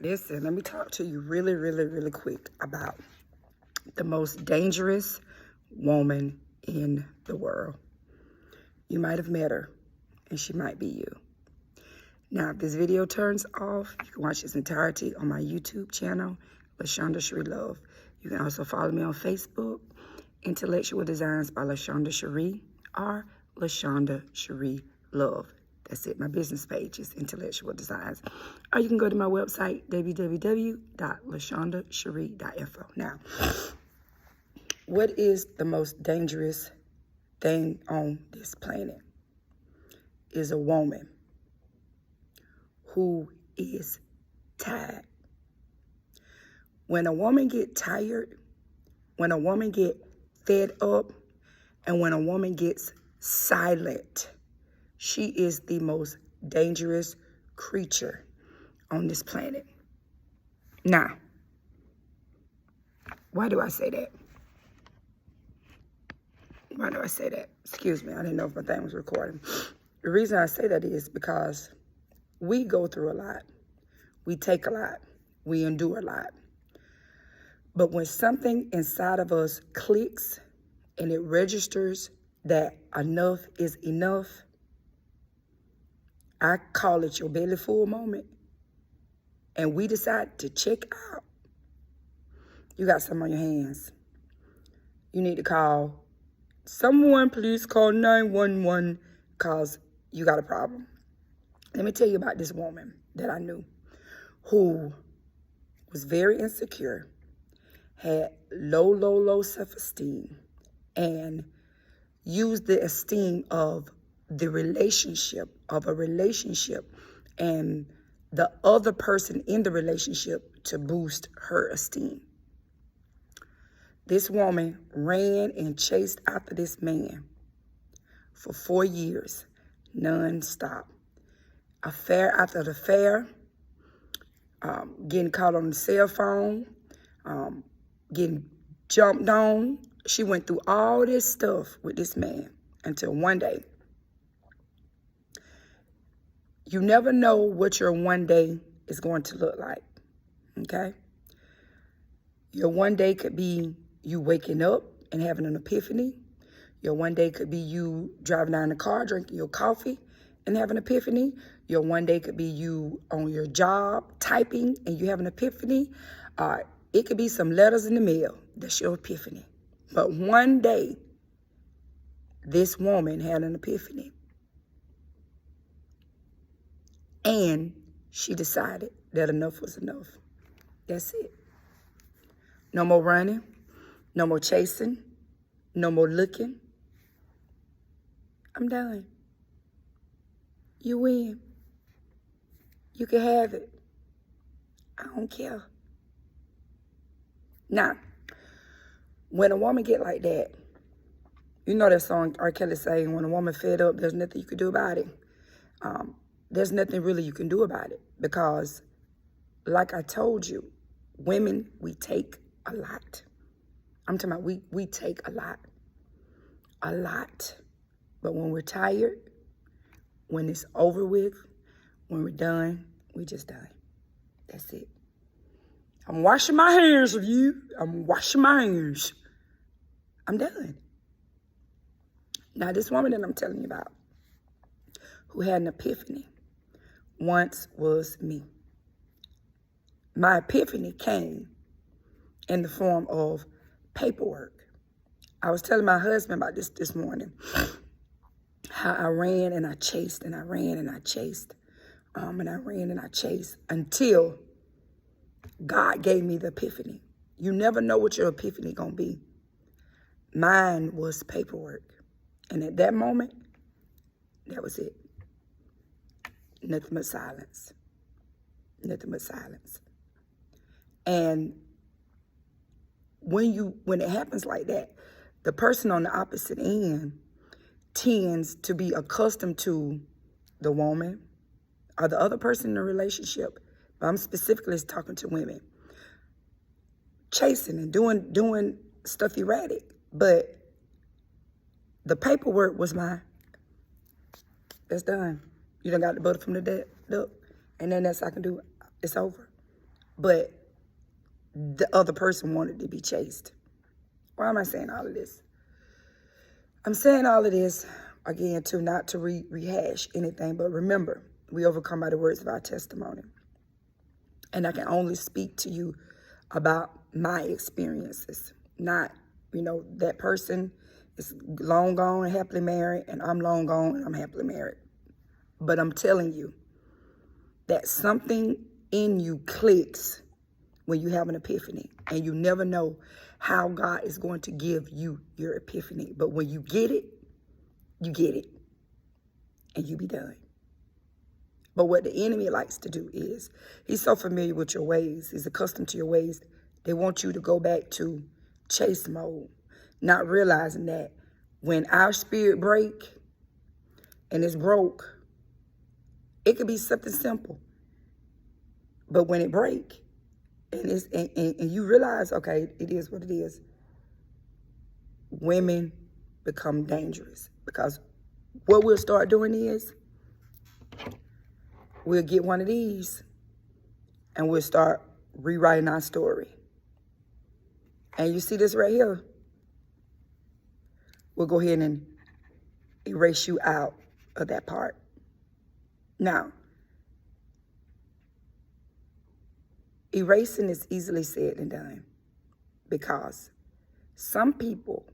Listen, let me talk to you really, really, really quick about the most dangerous woman in the world. You might have met her, and she might be you. Now, if this video turns off, you can watch its entirety on my YouTube channel, LaShonda Cherie Love. You can also follow me on Facebook, Intellectual Designs by LaShonda Cherie, or LaShonda Cherie Love. That's it. My business page is Intellectual Designs. Or you can go to my website, www.lashondacherie.info. Now, what is the most dangerous thing on this planet? Is a woman who is tired. When a woman get tired, when a woman get fed up, and when a woman gets silent, she is the most dangerous creature on this planet. Now, why do I say that? Why do I say that? Excuse me, I didn't know if my thing was recording. The reason I say that is because we go through a lot. We take a lot. We endure a lot. But when something inside of us clicks and it registers that enough is enough, I call it your belly full moment, and we decide to check out, you got something on your hands. You need to call someone, please call 911, because you got a problem. Let me tell you about this woman that I knew who was very insecure, had low self-esteem, and used the esteem of a relationship and the other person in the relationship to boost her esteem. This woman ran and chased after this man for 4 years, non-stop. Affair after affair, getting caught on the cell phone, getting jumped on. She went through all this stuff with this man until one day. You never know what your one day is going to look like, okay? Your one day could be you waking up and having an epiphany. Your one day could be you driving down in the car, drinking your coffee and having an epiphany. Your one day could be you on your job typing and you have an epiphany. It could be some letters in the mail. That's your epiphany. But one day, this woman had an epiphany. And she decided that enough was enough. That's it. No more running. No more chasing. No more looking. I'm done. You win. You can have it. I don't care. Now, when a woman get like that, you know that song R. Kelly saying, when a woman fed up, there's nothing you can do about it. There's nothing really you can do about it because, like I told you, women, we take a lot. I'm talking about we take a lot. But when we're tired, when it's over with, when we're done, we just done. That's it. I'm washing my hands of you. I'm washing my hands. I'm done. Now, this woman that I'm telling you about, who had an epiphany, once was me. My epiphany came in the form of paperwork. I was telling my husband about this morning, how I ran and I chased and I ran and I chased, and I ran and I chased until God gave me the epiphany. You never know what your epiphany gonna be. Mine was paperwork. And at that moment, that was it. Nothing but silence. Nothing but silence. And when it happens like that, the person on the opposite end tends to be accustomed to the woman or the other person in the relationship. But I'm specifically talking to women. Chasing and doing stuff erratic. But the paperwork was mine. That's done. You done got the butter from the duck. And then that's I can do. It's over. but the other person wanted to be chased. Why am I saying all of this? I'm saying all of this, again, not to rehash anything, but remember, we overcome by the words of our testimony. And I can only speak to you about my experiences, not, that person is long gone and happily married, and I'm long gone and I'm happily married. But I'm telling you that something in you clicks when you have an epiphany, and you never know how God is going to give you your epiphany. But when you get it, and you be done. But what the enemy likes to do is, he's so familiar with your ways, he's accustomed to your ways, they want you to go back to chase mode, not realizing that when our spirit break, and it's broke, it could be something simple. But when it break, and you realize, okay, it is what it is, women become dangerous. Because what we'll start doing is, we'll get one of these, and we'll start rewriting our story. And you see this right here? We'll go ahead and erase you out of that part. Now, erasing is easily said and done, because some people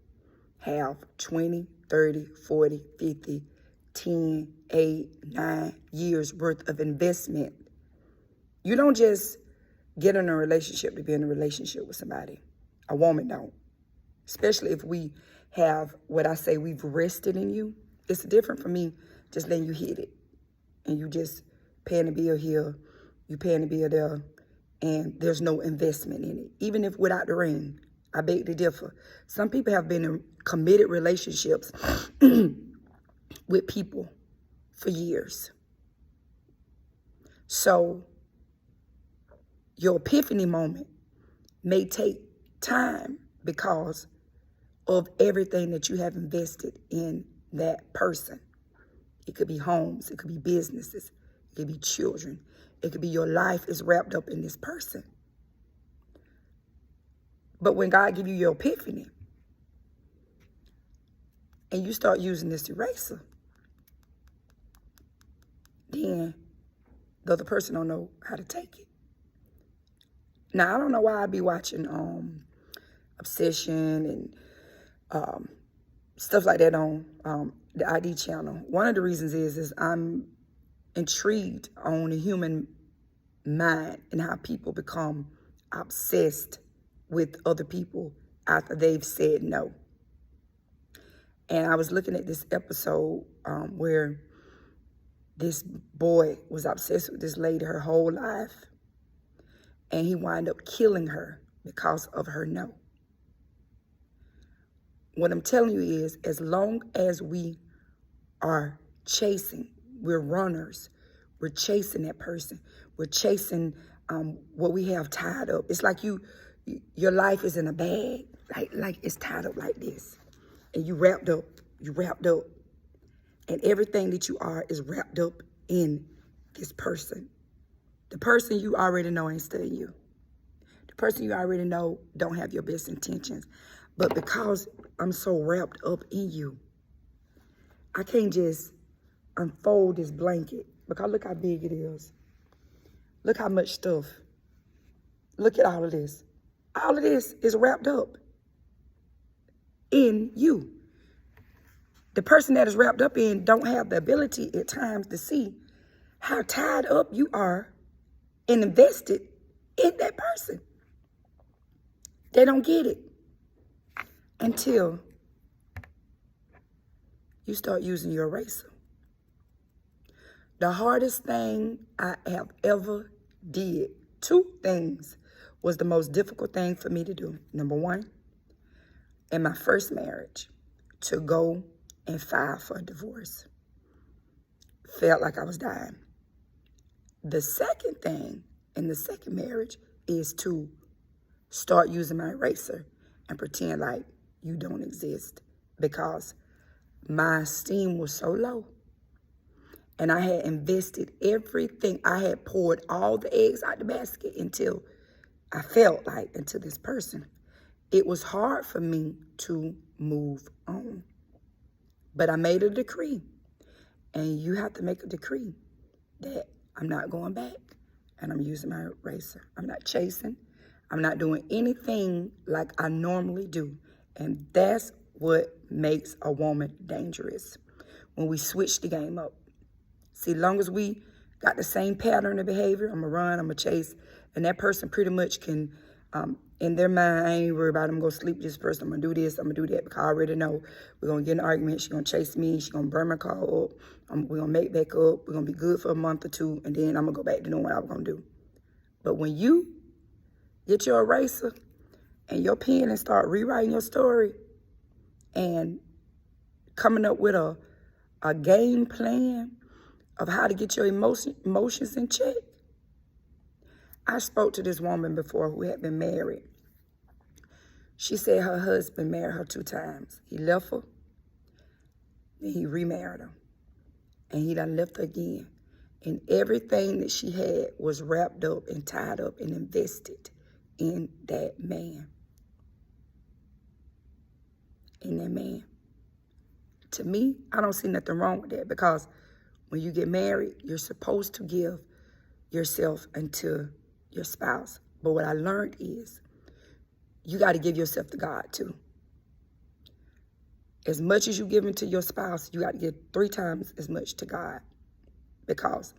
have 20, 30, 40, 50, 10, 8, 9 years worth of investment. You don't just get in a relationship to be in a relationship with somebody. A woman don't. Especially if we have what I say, we've rested in you. It's different from me just letting you hit it. And you just paying the bill here, you paying the bill there, and there's no investment in it. Even if without the ring, I beg to differ. Some people have been in committed relationships with people for years. So your epiphany moment may take time because of everything that you have invested in that person. It could be homes, it could be businesses, it could be children, it could be your life is wrapped up in this person. But when God give you your epiphany and you start using this eraser, then the other person don't know how to take it. Now, I don't know why I be watching Obsession and stuff like that on the ID channel. One of the reasons is I'm intrigued on the human mind and how people become obsessed with other people after they've said no. And I was looking at this episode where this boy was obsessed with this lady her whole life, and he wound up killing her because of her no. What I'm telling you is, as long as we are chasing, we're runners, we're chasing that person, we're chasing what we have tied up. It's like your life is in a bag, like it's tied up like this, and you wrapped up, and everything that you are is wrapped up in this person. The person you already know ain't studying you. The person you already know don't have your best intentions. But because I'm so wrapped up in you, I can't just unfold this blanket, because look how big it is. Look how much stuff. Look at all of this. All of this is wrapped up in you. The person that is wrapped up in don't have the ability at times to see how tied up you are and invested in that person. They don't get it until you start using your eraser. The hardest thing I have ever did, 2 things was the most difficult thing for me to do. Number 1, in my first marriage, to go and file for a divorce. Felt like I was dying. The second thing in the second marriage is to start using my eraser and pretend like you don't exist, because my esteem was so low. And I had invested everything. I had poured all the eggs out the basket until I felt like into this person. It was hard for me to move on. But I made a decree. And you have to make a decree that I'm not going back. And I'm using my eraser. I'm not chasing. I'm not doing anything like I normally do. And that's what makes a woman dangerous. When we switch the game up. See, as long as we got the same pattern of behavior, I'm going to run, I'm going to chase, and that person pretty much can, in their mind, I ain't worried about I'm going to sleep with this person, I'm going to do this, I'm going to do that, because I already know we're going to get in an argument, she's going to chase me, she's going to burn my car up, we're going to make back up, we're going to be good for a month or two, and then I'm going to go back to doing what I was going to do. But when you get your eraser and your pen and start rewriting your story and coming up with a game plan of how to get your emotions in check. I spoke to this woman before who had been married. She said her husband married her 2 times. He left her, then he remarried her, and he done left her again. And everything that she had was wrapped up and tied up and invested in that man. In that man. To me, I don't see nothing wrong with that, because when you get married, you're supposed to give yourself unto your spouse. But what I learned is you got to give yourself to God too. As much as you give into your spouse, you got to give 3 times as much to God, because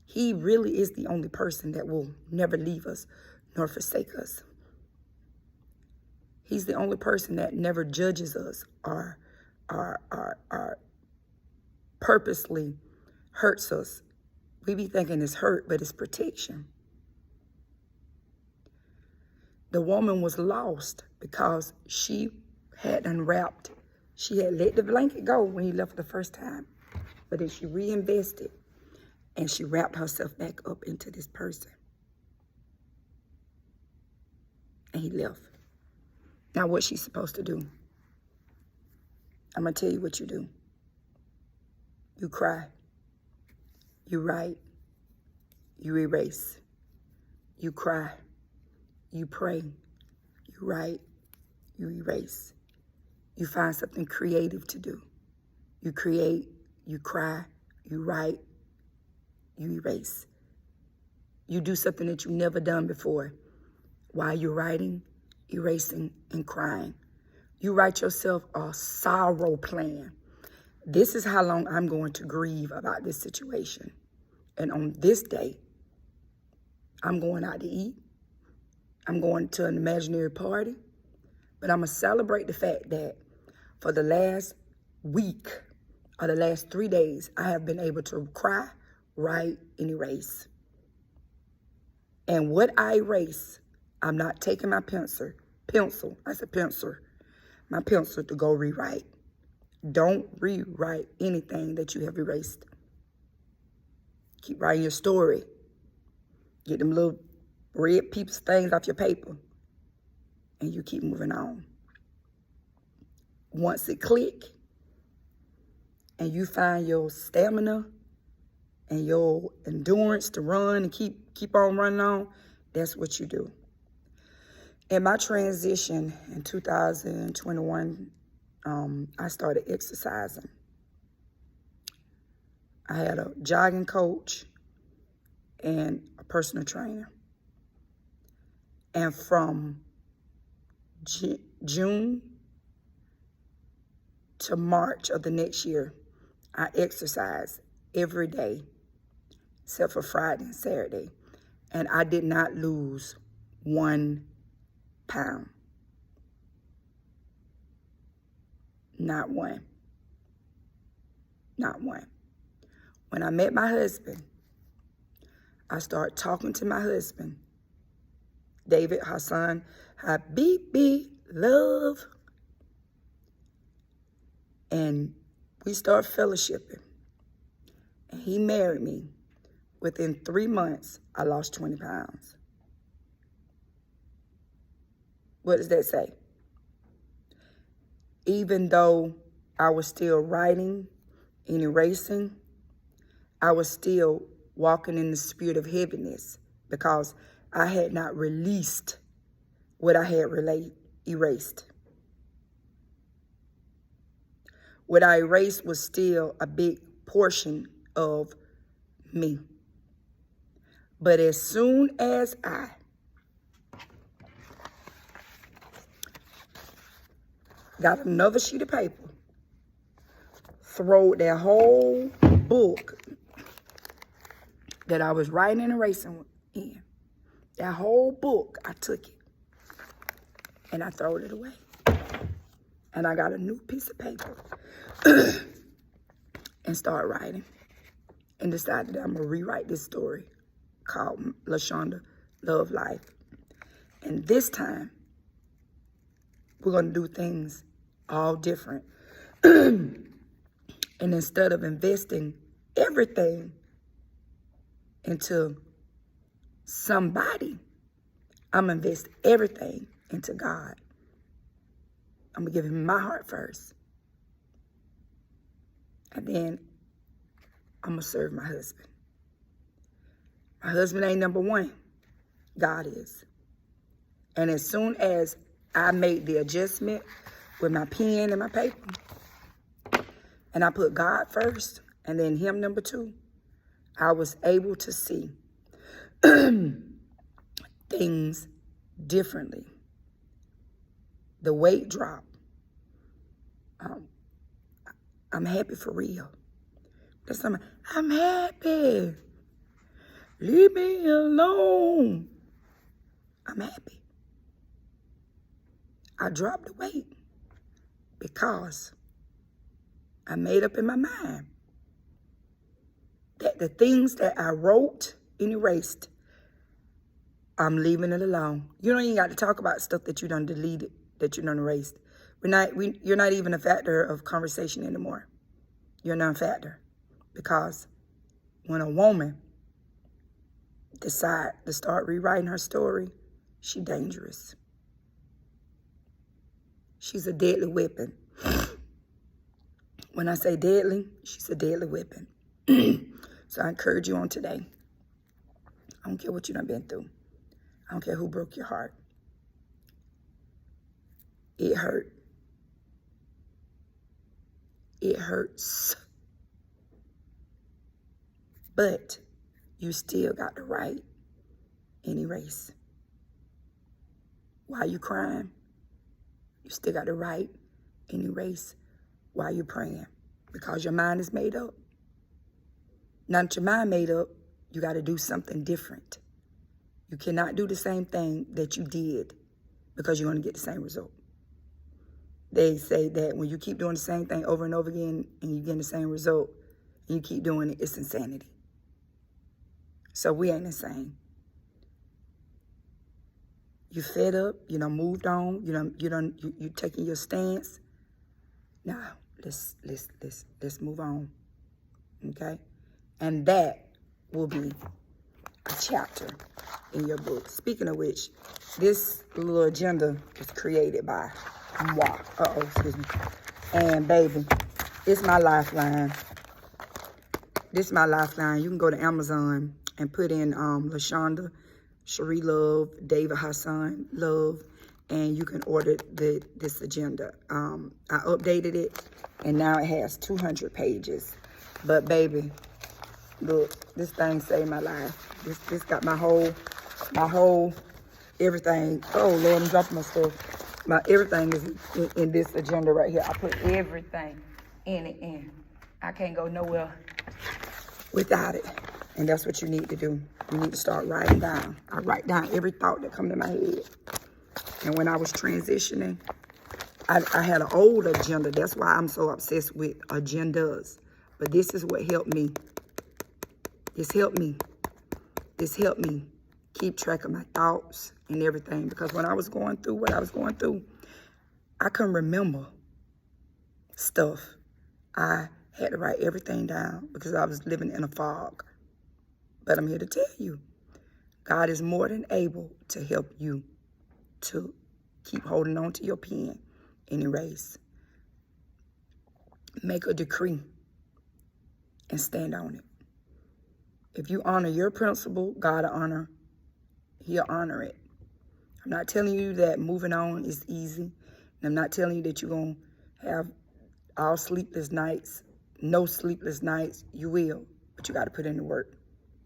he really is the only person that will never leave us nor forsake us. He's the only person that never judges us or purposely hurts us. We be thinking it's hurt, but it's protection. The woman was lost because she had unwrapped. She had let the blanket go when he left the first time, but then she reinvested and she wrapped herself back up into this person. And he left. Now what's she supposed to do? I'm going to tell you what you do. You cry. You write. You erase. You cry. You pray. You write. You erase. You find something creative to do. You create. You cry. You write. You erase. You do something that you've never done before while you're writing, erasing, and crying. You write yourself a sorrow plan. This is how long I'm going to grieve about this situation. And on this day, I'm going out to eat. I'm going to an imaginary party. But I'm going to celebrate the fact that for the last week or the last 3 days, I have been able to cry, write, and erase. And what I erase, I'm not taking my pencil, my pencil to go rewrite. Don't rewrite anything that you have erased. Keep writing your story. Get them little red peeps things off your paper. And you keep moving on. Once it click, and you find your stamina and your endurance to run and keep on running on, that's what you do. In my transition in 2021, I started exercising. I had a jogging coach and a personal trainer. And from June to March of the next year, I exercised every day except for Friday and Saturday. And I did not lose 1 pound. Not one. Not one. When I met my husband, I started talking to my husband, David Hassan Habibi Love. And we started fellowshipping. And he married me. Within 3 months, I lost 20 pounds. What does that say? Even though I was still writing and erasing, I was still walking in the spirit of heaviness because I had not released what I had erased. What I erased was still a big portion of me. But as soon as I got another sheet of paper, throw that whole book that I was writing and erasing in, that whole book, I took it and I threw it away. And I got a new piece of paper and started writing and decided that I'm going to rewrite this story called LaShonda Love Life. And this time, we're going to do things all different. And instead of investing everything into somebody, I'm going to invest everything into God. I'm going to give him my heart first. And then I'm going to serve my husband. My husband ain't number one. God is. And as soon as I made the adjustment with my pen and my paper, and I put God first and then him number two, I was able to see things differently. The weight drop. I'm happy for real. That's something. I'm happy. Leave me alone. I'm happy. I dropped the weight because I made up in my mind that the things that I wrote and erased, I'm leaving it alone. You don't even got to talk about stuff that you done deleted, that you done erased. You're not even a factor of conversation anymore. You're a non-factor. Because when a woman decide to start rewriting her story, she's dangerous. She's a deadly weapon. When I say deadly, she's a deadly weapon. So I encourage you on today. I don't care what you done been through. I don't care who broke your heart. It hurt. It hurts. But you still got the right and erase. While you crying, you still got the right and erase while you're praying. Because your mind is made up. Now that your mind made up, you got to do something different. You cannot do the same thing that you did because you're going to get the same result. They say that when you keep doing the same thing over and over again and you get the same result and you keep doing it, it's insanity. So we ain't insane. You fed up, you done moved on, you taking your stance. Now, let's move on. Okay? And that will be a chapter in your book. Speaking of which, this little agenda was created by moi. Excuse me. And baby, it's my lifeline. This is my lifeline. You can go to Amazon and put in LaShonda Cherie Love, David Hassan Love, and you can order this agenda. I updated it, and now it has 200 pages. But baby, look, this thing saved my life. This got my whole everything. Oh Lord, I'm dropping my stuff. Everything is in this agenda right here. I put everything in it. I can't go nowhere without it. And that's what you need to do. You need to start writing down. I write down every thought that comes to my head. And when I was transitioning, I had an old agenda. That's why I'm so obsessed with agendas. But this is what helped me. This helped me keep track of my thoughts and everything. Because when I was going through what I was going through, I couldn't remember stuff. I had to write everything down because I was living in a fog. But I'm here to tell you, God is more than able to help you to keep holding on to your pen and erase. Make a decree and stand on it. If you honor your principle, God He'll honor it. I'm not telling you that moving on is easy. And I'm not telling you that you're going to have all sleepless nights, no sleepless nights. You will, but you got to put in the work.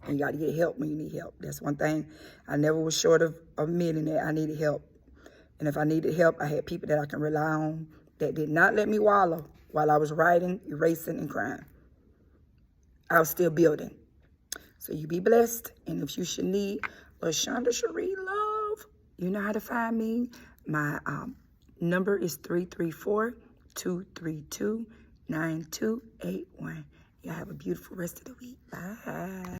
And you got to get help when you need help. That's one thing I never was short of admitting that I needed help. And if I needed help, I had people that I can rely on that did not let me wallow while I was writing, erasing, and crying. I was still building. So you be blessed. And if you should need LaShonda Cherie love, you know how to find me. My number is 334-232-9281. Y'all have a beautiful rest of the week. Bye.